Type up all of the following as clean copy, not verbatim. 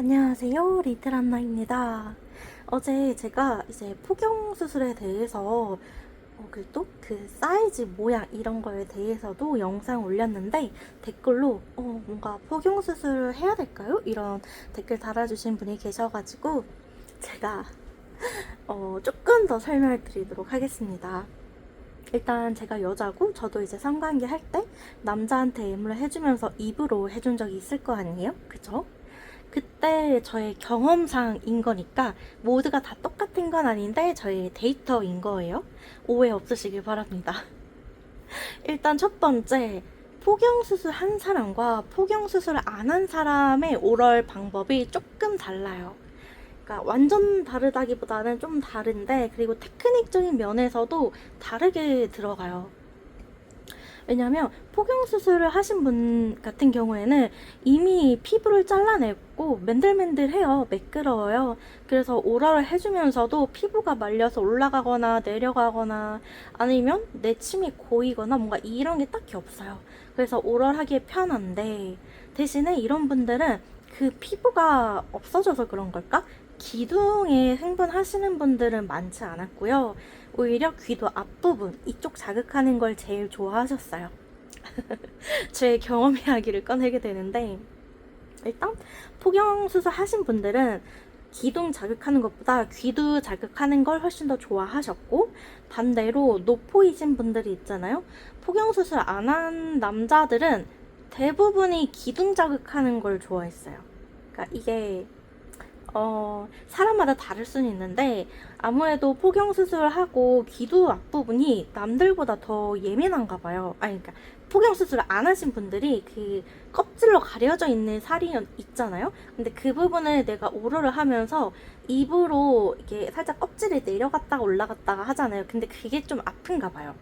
안녕하세요, 리틀한나입니다. 어제 제가 이제 폭경 수술에 대해서 그또 그 사이즈 모양 이런 거에 대해서도 영상 올렸는데 댓글로 뭔가 폭경 수술을 해야 될까요? 이런 댓글 달아주신 분이 계셔가지고 제가 조금 더 설명을 드리도록 하겠습니다. 일단 제가 여자고 저도 이제 성관계 할 때 남자한테 애무를 해주면서 입으로 해준 적이 있을 거 아니에요? 그죠? 그때 저의 경험상인 거니까 모두가 다 똑같은 건 아닌데 저의 데이터인 거예요. 오해 없으시길 바랍니다. 일단 첫 번째, 포경수술 한 사람과 포경수술을 안 한 사람의 오럴 방법이 조금 달라요. 그러니까 완전 다르다기보다는 좀 다른데, 그리고 테크닉적인 면에서도 다르게 들어가요. 왜냐면 폭경수술을 하신 분 같은 경우에는 이미 피부를 잘라냈고 맨들맨들해요. 매끄러워요. 그래서 오랄을 해주면서도 피부가 말려서 올라가거나 내려가거나 아니면 내침이 고이거나 뭔가 이런 게 딱히 없어요. 그래서 오랄하기에 편한데, 대신에 이런 분들은 그 피부가 없어져서 그런 걸까? 기둥에 흥분하시는 분들은 많지 않았고요. 오히려 귀도 앞부분 이쪽 자극하는 걸 제일 좋아하셨어요. 제 경험 이야기를 꺼내게 되는데, 일단 폭경수술 하신 분들은 기둥 자극하는 것보다 귀도 자극하는 걸 훨씬 더 좋아하셨고, 반대로 노포이신 분들이 있잖아요. 폭경수술 안 한 남자들은 대부분이 기둥 자극하는 걸 좋아했어요. 그러니까 이게 사람마다 다를 수는 있는데, 아무래도 포경수술을 하고 귀두 앞부분이 남들보다 더 예민한가 봐요. 아니, 그러니까 포경수술을 안 하신 분들이 그 껍질로 가려져 있는 살이 있잖아요. 근데 그 부분을 내가 오러를 하면서 입으로 이렇게 살짝 껍질이 내려갔다가 올라갔다가 하잖아요. 근데 그게 좀 아픈가 봐요.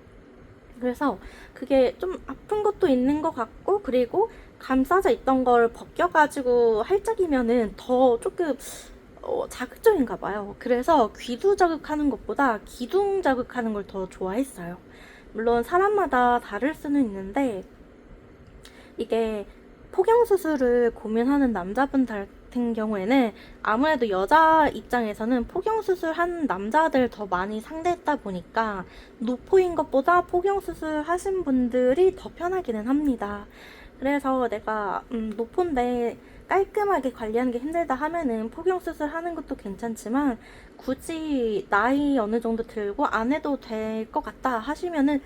그래서 그게 좀 아픈 것도 있는 것 같고, 그리고 감싸져 있던 걸 벗겨가지고 할짝이면은 더 조금 자극적인가 봐요. 그래서 귀두 자극하는 것보다 기둥 자극하는 걸 더 좋아했어요. 물론 사람마다 다를 수는 있는데, 이게 폭경수술을 고민하는 남자분 같은 경우에는 아무래도 여자 입장에서는 폭경수술 한 남자들 더 많이 상대했다 보니까 노포인 것보다 폭경수술 하신 분들이 더 편하기는 합니다. 그래서 내가 노포인데 깔끔하게 관리하는 게 힘들다 하면은 폭경수술 하는 것도 괜찮지만, 굳이 나이 어느 정도 들고 안 해도 될 것 같다 하시면은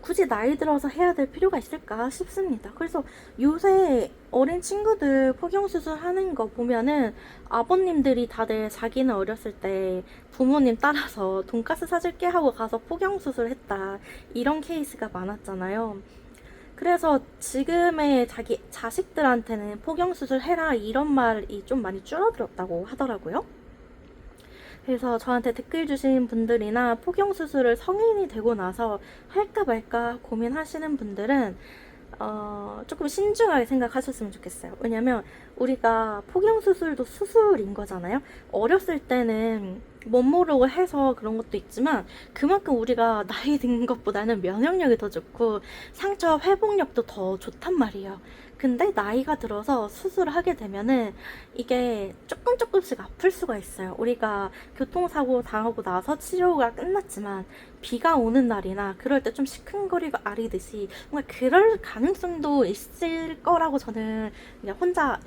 굳이 나이 들어서 해야 될 필요가 있을까 싶습니다. 그래서 요새 어린 친구들 폭경수술 하는 거 보면은 아버님들이 다들 자기는 어렸을 때 부모님 따라서 돈가스 사줄게 하고 가서 폭경수술 했다, 이런 케이스가 많았잖아요. 그래서 지금의 자기 자식들한테는 폭경수술 해라 이런 말이 좀 많이 줄어들었다고 하더라고요. 그래서 저한테 댓글 주신 분들이나 폭경수술을 성인이 되고 나서 할까 말까 고민하시는 분들은 조금 신중하게 생각하셨으면 좋겠어요. 왜냐면 우리가 폭경수술도 수술인 거잖아요. 어렸을 때는 못 모르고 해서 그런 것도 있지만, 그만큼 우리가 나이 든 것보다는 면역력이 더 좋고 상처 회복력도 더 좋단 말이에요. 근데 나이가 들어서 수술을 하게 되면은 이게 조금씩 아플 수가 있어요. 우리가 교통사고 당하고 나서 치료가 끝났지만 비가 오는 날이나 그럴 때 좀 시큰거리고 아리듯이 뭔가 그럴 가능성도 있을 거라고 저는 그냥 혼자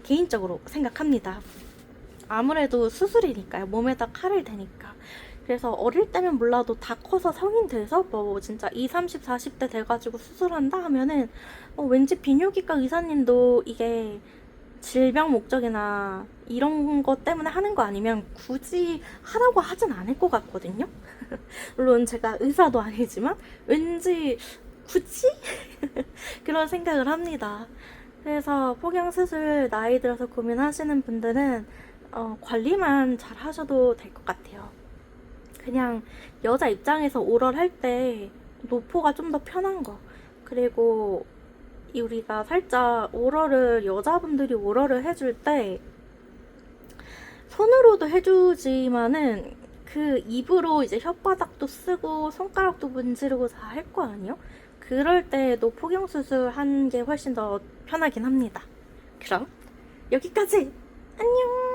개인적으로 생각합니다. 아무래도 수술이니까요. 몸에다 칼을 대니까. 그래서 어릴 때면 몰라도 다 커서 성인 돼서 뭐 진짜 20, 30, 40대 돼가지고 수술한다 하면은 왠지 비뇨기과 의사님도 이게 질병 목적이나 이런 것 때문에 하는 거 아니면 굳이 하라고 하진 않을 것 같거든요. 물론 제가 의사도 아니지만 왠지 굳이 그런 생각을 합니다. 그래서 폭경수술 나이 들어서 고민하시는 분들은 관리만 잘 하셔도 될 것 같아요. 그냥 여자 입장에서 오럴 할 때 노포가 좀 더 편한 거, 그리고 우리가 살짝 오럴을, 여자분들이 오럴을 해줄 때 손으로도 해주지만은 그 입으로 이제 혓바닥도 쓰고 손가락도 문지르고 다 할 거 아니에요? 그럴 때도 폭경수술 한 게 훨씬 더 편하긴 합니다. 그럼 여기까지! 안녕.